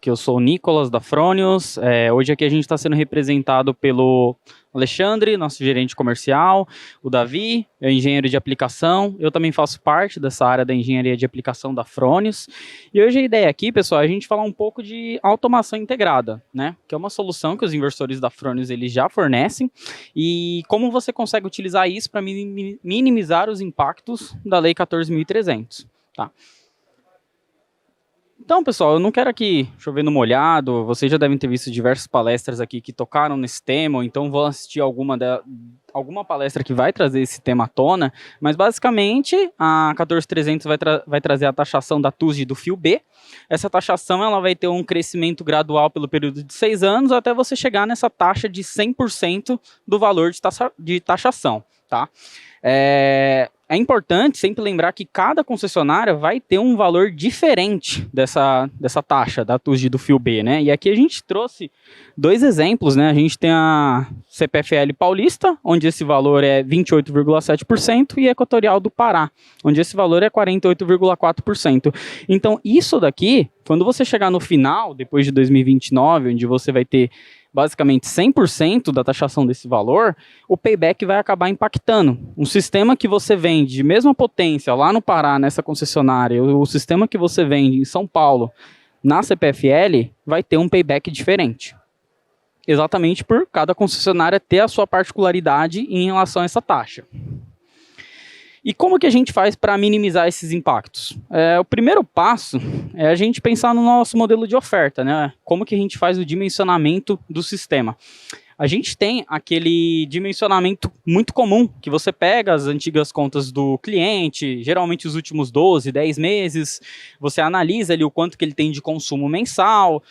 que eu sou o Nicolas da Fronius. Hoje aqui a gente está sendo representado pelo Alexandre, nosso gerente comercial, o Davi, é engenheiro de aplicação. Eu também faço parte dessa área da engenharia de aplicação da Fronius. E hoje a ideia aqui, pessoal, é a gente falar um pouco de automação integrada, né? Que é uma solução que os inversores da Fronius eles já fornecem e como você consegue utilizar isso para minimizar os impactos da Lei 14.300, tá? Então, pessoal, eu não quero aqui chover no molhado, vocês já devem ter visto diversas palestras aqui que tocaram nesse tema, ou então vão assistir alguma palestra que vai trazer esse tema à tona, mas basicamente a 14.300 vai trazer a taxação da TUSD do fio B. Essa taxação ela vai ter um crescimento gradual pelo período de 6 anos até você chegar nessa taxa de 100% do valor de taxação, tá? É importante sempre lembrar que cada concessionária vai ter um valor diferente dessa taxa da TUSD do fio B, né? E aqui a gente trouxe dois exemplos, né? A gente tem a CPFL Paulista, onde esse valor é 28,7%, e a Equatorial do Pará, onde esse valor é 48,4%. Então, isso daqui, quando você chegar no final, depois de 2029, onde você vai ter basicamente 100% da taxação desse valor, o payback vai acabar impactando. Um sistema que você vende de mesma potência lá no Pará, nessa concessionária, o sistema que você vende em São Paulo, na CPFL, vai ter um payback diferente. Exatamente por cada concessionária ter a sua particularidade em relação a essa taxa. E como que a gente faz para minimizar esses impactos? O primeiro passo é a gente pensar no nosso modelo de oferta, né? Como que a gente faz o dimensionamento do sistema? A gente tem aquele dimensionamento muito comum, que você pega as antigas contas do cliente, geralmente os últimos 12, 10 meses, você analisa ali o quanto que ele tem de consumo mensal,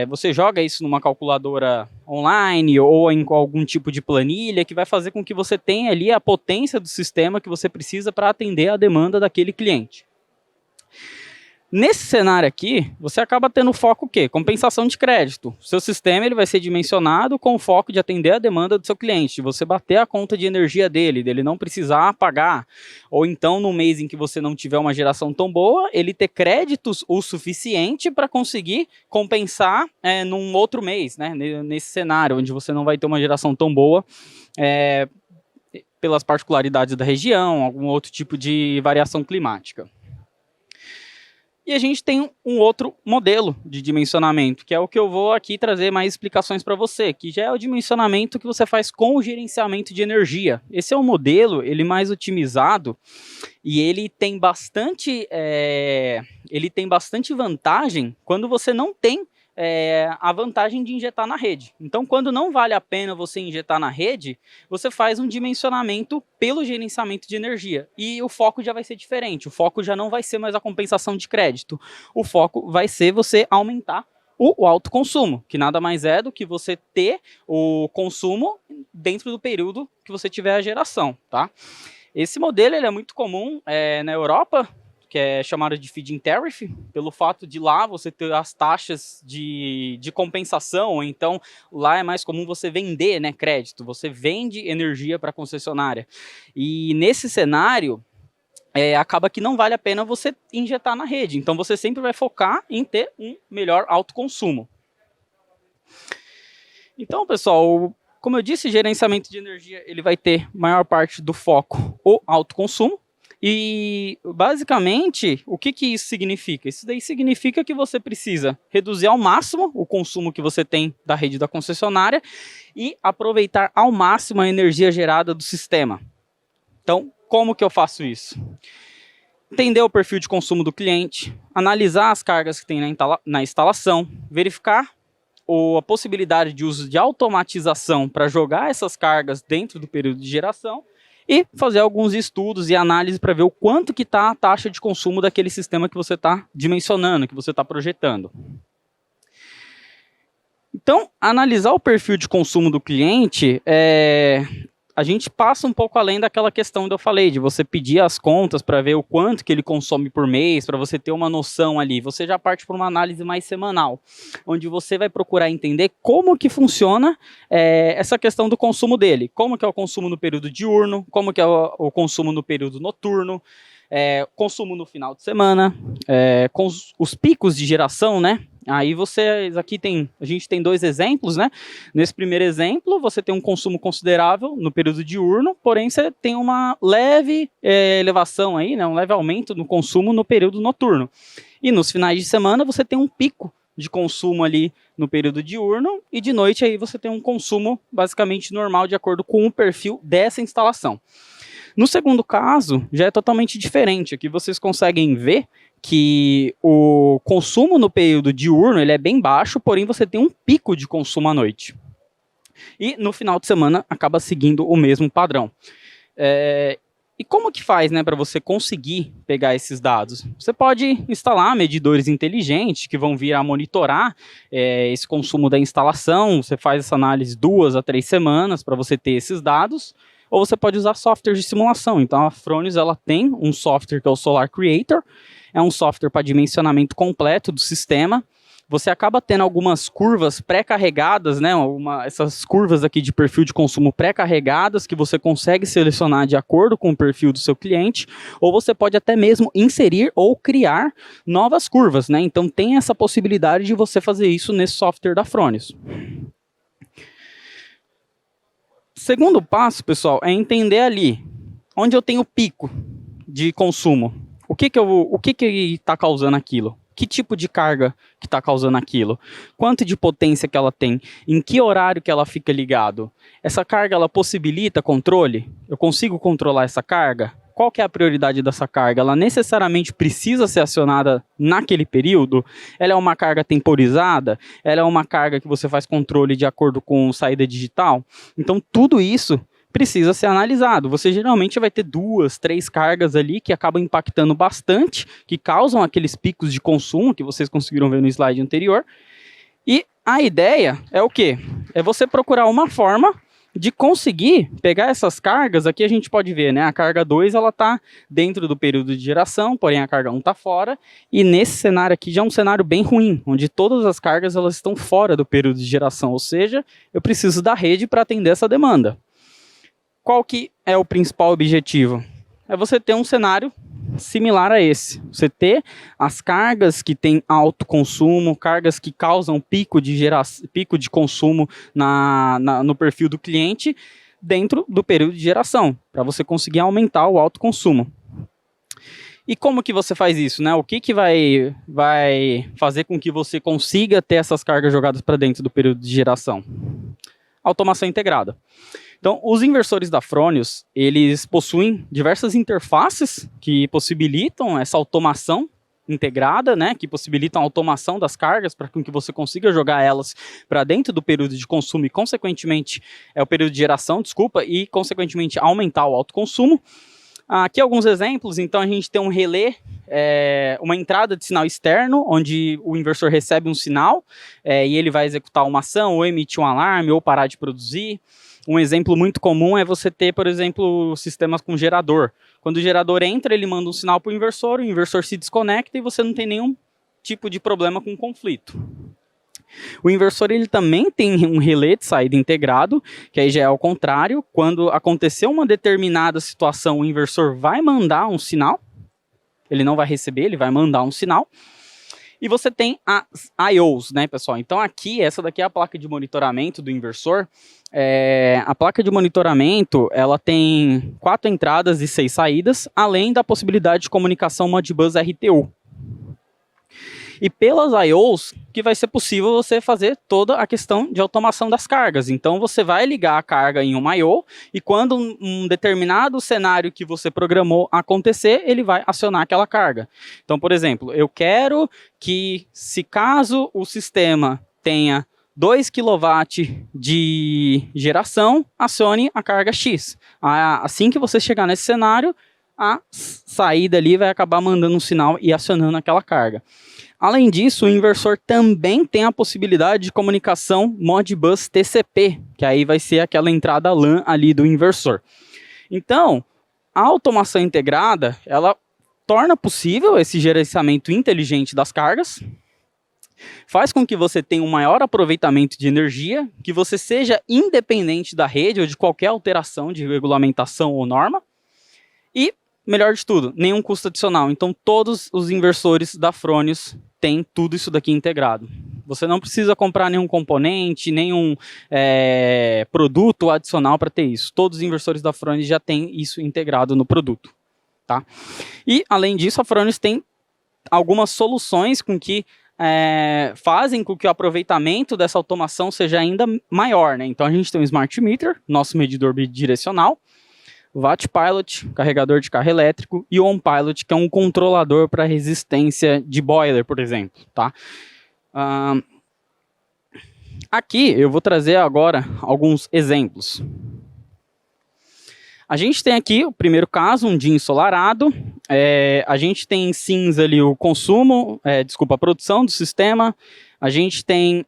você joga isso numa calculadora online ou em algum tipo de planilha que vai fazer com que você tenha ali a potência do sistema que você precisa para atender a demanda daquele cliente. Nesse cenário aqui, você acaba tendo foco o quê? Compensação de crédito. O seu sistema ele vai ser dimensionado com o foco de atender a demanda do seu cliente, de você bater a conta de energia dele não precisar pagar. Ou então, no mês em que você não tiver uma geração tão boa, ele ter créditos o suficiente para conseguir compensar num outro mês, né? Nesse cenário, onde você não vai ter uma geração tão boa, pelas particularidades da região, algum outro tipo de variação climática. E a gente tem um outro modelo de dimensionamento, que é o que eu vou aqui trazer mais explicações para você, que já é o dimensionamento que você faz com o gerenciamento de energia. Esse é um modelo ele mais otimizado e ele tem bastante vantagem quando você não tem a vantagem de injetar na rede. Então, quando não vale a pena você injetar na rede, você faz um dimensionamento pelo gerenciamento de energia. E o foco já vai ser diferente. O foco já não vai ser mais a compensação de crédito. O foco vai ser você aumentar o autoconsumo, que nada mais é do que você ter o consumo dentro do período que você tiver a geração, tá? Esse modelo ele é muito comum na Europa, que é chamado de feed-in tariff, pelo fato de lá você ter as taxas de compensação, então lá é mais comum você vender, né, crédito, você vende energia para a concessionária. E nesse cenário, acaba que não vale a pena você injetar na rede, então você sempre vai focar em ter um melhor autoconsumo. Então, pessoal, como eu disse, gerenciamento de energia ele vai ter maior parte do foco o autoconsumo. E, basicamente, o que isso significa? Isso daí significa que você precisa reduzir ao máximo o consumo que você tem da rede da concessionária e aproveitar ao máximo a energia gerada do sistema. Então, como que eu faço isso? Entender o perfil de consumo do cliente, analisar as cargas que tem na instalação, verificar a possibilidade de uso de automatização para jogar essas cargas dentro do período de geração, e fazer alguns estudos e análise para ver o quanto que está a taxa de consumo daquele sistema que você está dimensionando, que você está projetando. Então, analisar o perfil de consumo do cliente, a gente passa um pouco além daquela questão que eu falei, de você pedir as contas para ver o quanto que ele consome por mês, para você ter uma noção ali. Você já parte para uma análise mais semanal, onde você vai procurar entender como que funciona essa questão do consumo dele. Como que é o consumo no período diurno, como que é o consumo no período noturno, consumo no final de semana, com os picos de geração, né? Aí a gente tem 2 exemplos, né? Nesse primeiro exemplo, você tem um consumo considerável no período diurno, porém você tem uma leve elevação aí, né? Um leve aumento no consumo no período noturno. E nos finais de semana você tem um pico de consumo ali no período diurno e de noite aí você tem um consumo basicamente normal de acordo com o perfil dessa instalação. No segundo caso, já é totalmente diferente. Aqui vocês conseguem ver que o consumo no período diurno ele é bem baixo, porém você tem um pico de consumo à noite. E no final de semana acaba seguindo o mesmo padrão. E como que faz, né, para você conseguir pegar esses dados? Você pode instalar medidores inteligentes que vão vir a monitorar esse consumo da instalação. Você faz essa análise 2 a 3 semanas para você ter esses dados. Ou você pode usar softwares de simulação. Então a Fronius ela tem um software que é o Solar Creator. É um software para dimensionamento completo do sistema. Você acaba tendo algumas curvas pré-carregadas, né? Essas curvas aqui de perfil de consumo pré-carregadas que você consegue selecionar de acordo com o perfil do seu cliente, ou você pode até mesmo inserir ou criar novas curvas, né? Então tem essa possibilidade de você fazer isso nesse software da Fronius. Segundo passo, pessoal, é entender ali onde eu tenho pico de consumo. O que está causando aquilo? Que tipo de carga que está causando aquilo? Quanto de potência que ela tem? Em que horário que ela fica ligado? Essa carga ela possibilita controle? Eu consigo controlar essa carga? Qual que é a prioridade dessa carga? Ela necessariamente precisa ser acionada naquele período? Ela é uma carga temporizada? Ela é uma carga que você faz controle de acordo com saída digital? Então tudo isso precisa ser analisado. Você geralmente vai ter 2, 3 cargas ali que acabam impactando bastante, que causam aqueles picos de consumo que vocês conseguiram ver no slide anterior. E a ideia é o quê? É você procurar uma forma de conseguir pegar essas cargas. Aqui a gente pode ver, né? A carga 2 ela está dentro do período de geração, porém a carga 1 está fora. E nesse cenário aqui já é um cenário bem ruim, onde todas as cargas elas estão fora do período de geração, ou seja, eu preciso da rede para atender essa demanda. Qual que é o principal objetivo? É você ter um cenário similar a esse. Você ter as cargas que têm alto consumo, cargas que causam pico de consumo no perfil do cliente dentro do período de geração, para você conseguir aumentar o alto consumo. E como que você faz isso, né? O que vai fazer com que você consiga ter essas cargas jogadas para dentro do período de geração? Automação integrada. Então, os inversores da Fronius, eles possuem diversas interfaces que possibilitam essa automação integrada, né, que possibilitam a automação das cargas para que você consiga jogar elas para dentro do período de consumo e, consequentemente, o período de geração, e, consequentemente, aumentar o autoconsumo. Aqui alguns exemplos. Então, a gente tem um relé, uma entrada de sinal externo, onde o inversor recebe um sinal e ele vai executar uma ação, ou emitir um alarme, ou parar de produzir. Um exemplo muito comum é você ter, por exemplo, sistemas com gerador. Quando o gerador entra, ele manda um sinal para o inversor se desconecta e você não tem nenhum tipo de problema com conflito. O inversor ele também tem um relé de saída integrado, que aí já é ao contrário. Quando acontecer uma determinada situação, o inversor vai mandar um sinal. Ele não vai receber, ele vai mandar um sinal. E você tem as I/Os, né, pessoal? Então aqui, essa daqui é a placa de monitoramento do inversor. A placa de monitoramento, ela tem 4 entradas e 6 saídas, além da possibilidade de comunicação Modbus RTU. E pelas I/Os que vai ser possível você fazer toda a questão de automação das cargas. Então você vai ligar a carga em uma I/O e quando um determinado cenário que você programou acontecer, ele vai acionar aquela carga. Então, por exemplo, eu quero que, se caso o sistema tenha 2 kW de geração, acione a carga X. Assim que você chegar nesse cenário, a saída ali vai acabar mandando um sinal e acionando aquela carga. Além disso, o inversor também tem a possibilidade de comunicação Modbus TCP, que aí vai ser aquela entrada LAN ali do inversor. Então, a automação integrada, ela torna possível esse gerenciamento inteligente das cargas, faz com que você tenha um maior aproveitamento de energia, que você seja independente da rede ou de qualquer alteração de regulamentação ou norma, e melhor de tudo, nenhum custo adicional. Então, todos os inversores da Fronius têm tudo isso daqui integrado. Você não precisa comprar nenhum componente, nenhum produto adicional para ter isso. Todos os inversores da Fronius já têm isso integrado no produto. Tá? E, além disso, a Fronius tem algumas soluções com que fazem com que o aproveitamento dessa automação seja ainda maior, né? Então, a gente tem o Smart Meter, nosso medidor bidirecional, o Watt Pilot, carregador de carro elétrico, e o On Pilot, que é um controlador para resistência de boiler, por exemplo. Tá? Aqui eu vou trazer agora alguns exemplos. A gente tem aqui o primeiro caso, um dia ensolarado. A gente tem em cinza ali o consumo, a produção do sistema. A gente tem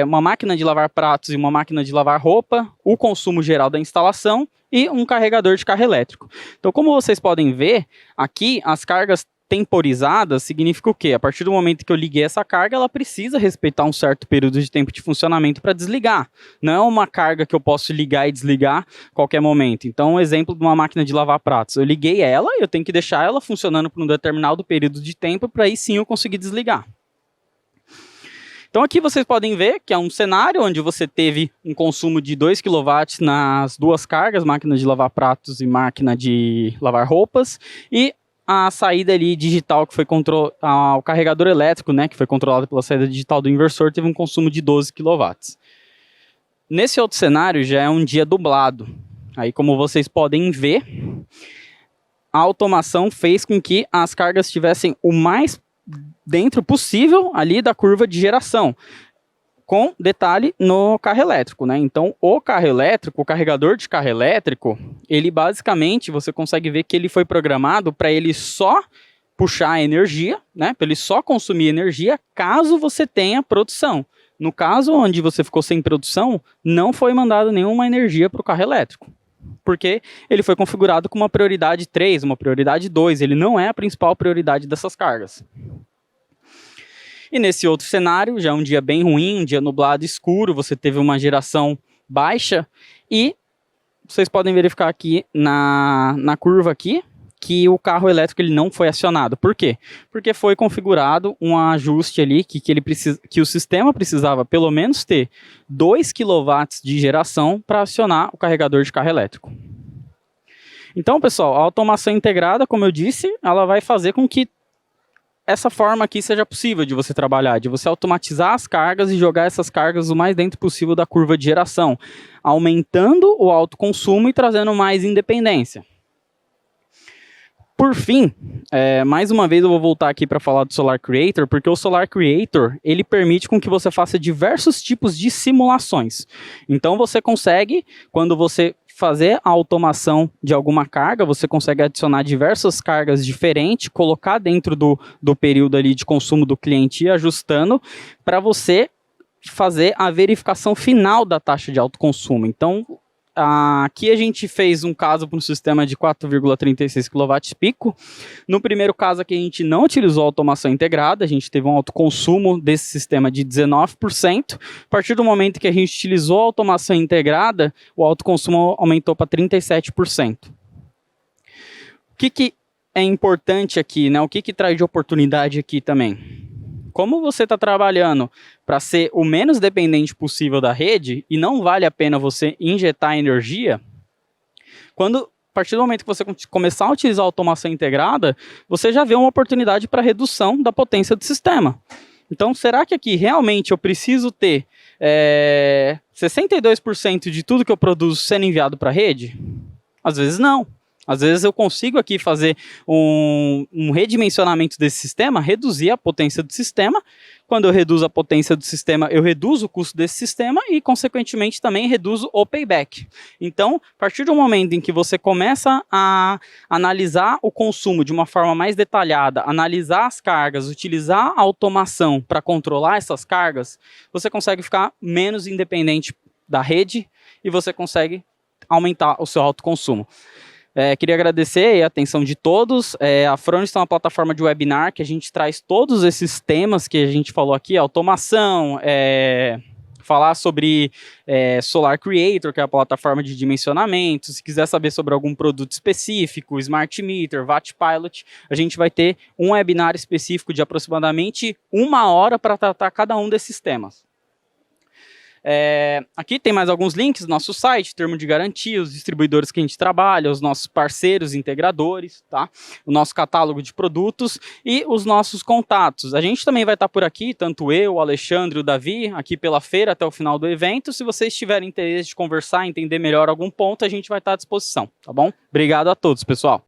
uma máquina de lavar pratos e uma máquina de lavar roupa, o consumo geral da instalação e um carregador de carro elétrico. Então, como vocês podem ver, aqui as cargas temporizadas significa o quê? A partir do momento que eu liguei essa carga, ela precisa respeitar um certo período de tempo de funcionamento para desligar. Não é uma carga que eu posso ligar e desligar a qualquer momento. Então, um exemplo de uma máquina de lavar pratos. Eu liguei ela, eu tenho que deixar ela funcionando por um determinado período de tempo para aí sim eu conseguir desligar. Então aqui vocês podem ver que é um cenário onde você teve um consumo de 2 kW nas duas cargas, máquina de lavar pratos e máquina de lavar roupas, e a saída ali digital, que foi o carregador elétrico, né, que foi controlado pela saída digital do inversor, teve um consumo de 12 kW. Nesse outro cenário já é um dia dublado. Aí, como vocês podem ver, a automação fez com que as cargas estivessem o mais dentro possível ali da curva de geração, com detalhe no carro elétrico, né? Então, o carro elétrico, o carregador de carro elétrico, ele basicamente, você consegue ver que ele foi programado para ele só puxar a energia, né? Para ele só consumir energia caso você tenha produção. No caso onde você ficou sem produção, não foi mandado nenhuma energia para o carro elétrico, porque ele foi configurado com uma prioridade 3, uma prioridade 2, ele não é a principal prioridade dessas cargas. E nesse outro cenário, já é um dia bem ruim, um dia nublado escuro, você teve uma geração baixa, e vocês podem verificar aqui na curva aqui, que o carro elétrico ele não foi acionado. Por quê? Porque foi configurado um ajuste ali que o sistema precisava pelo menos ter 2 kW de geração para acionar o carregador de carro elétrico. Então, pessoal, a automação integrada, como eu disse, ela vai fazer com que essa forma aqui seja possível de você trabalhar, de você automatizar as cargas e jogar essas cargas o mais dentro possível da curva de geração, aumentando o autoconsumo e trazendo mais independência. Por fim, mais uma vez eu vou voltar aqui para falar do Solar Creator, porque o Solar Creator, ele permite com que você faça diversos tipos de simulações. Então você consegue, quando você fazer a automação de alguma carga, você consegue adicionar diversas cargas diferentes, colocar dentro do período ali de consumo do cliente e ir ajustando para você fazer a verificação final da taxa de autoconsumo. Então, aqui a gente fez um caso para um sistema de 4,36 kW-pico. No primeiro caso aqui a gente não utilizou automação integrada, a gente teve um autoconsumo desse sistema de 19%. A partir do momento que a gente utilizou a automação integrada, o autoconsumo aumentou para 37%. O que é importante aqui, né? O que traz de oportunidade aqui também? Como você está trabalhando para ser o menos dependente possível da rede e não vale a pena você injetar energia, a partir do momento que você começar a utilizar a automação integrada, você já vê uma oportunidade para redução da potência do sistema. Então, será que aqui realmente eu preciso ter 62% de tudo que eu produzo sendo enviado para a rede? Às vezes não. Às vezes eu consigo aqui fazer um redimensionamento desse sistema, reduzir a potência do sistema. Quando eu reduzo a potência do sistema, eu reduzo o custo desse sistema e, consequentemente, também reduzo o payback. Então, a partir do momento em que você começa a analisar o consumo de uma forma mais detalhada, analisar as cargas, utilizar a automação para controlar essas cargas, você consegue ficar menos independente da rede e você consegue aumentar o seu autoconsumo. Queria agradecer a atenção de todos. A Fronius tem uma plataforma de webinar que a gente traz todos esses temas que a gente falou aqui, automação, falar sobre Solar Creator, que é a plataforma de dimensionamento. Se quiser saber sobre algum produto específico, Smart Meter, Watt Pilot, a gente vai ter um webinar específico de aproximadamente 1 hora para tratar cada um desses temas. Aqui tem mais alguns links do nosso site, termo de garantia, os distribuidores que a gente trabalha, os nossos parceiros integradores, tá? O nosso catálogo de produtos e os nossos contatos. A gente também vai estar por aqui, tanto eu, o Alexandre e o Davi, aqui pela feira até o final do evento. Se vocês tiverem interesse de conversar, entender melhor algum ponto, a gente vai estar à disposição, tá bom? Obrigado a todos, pessoal.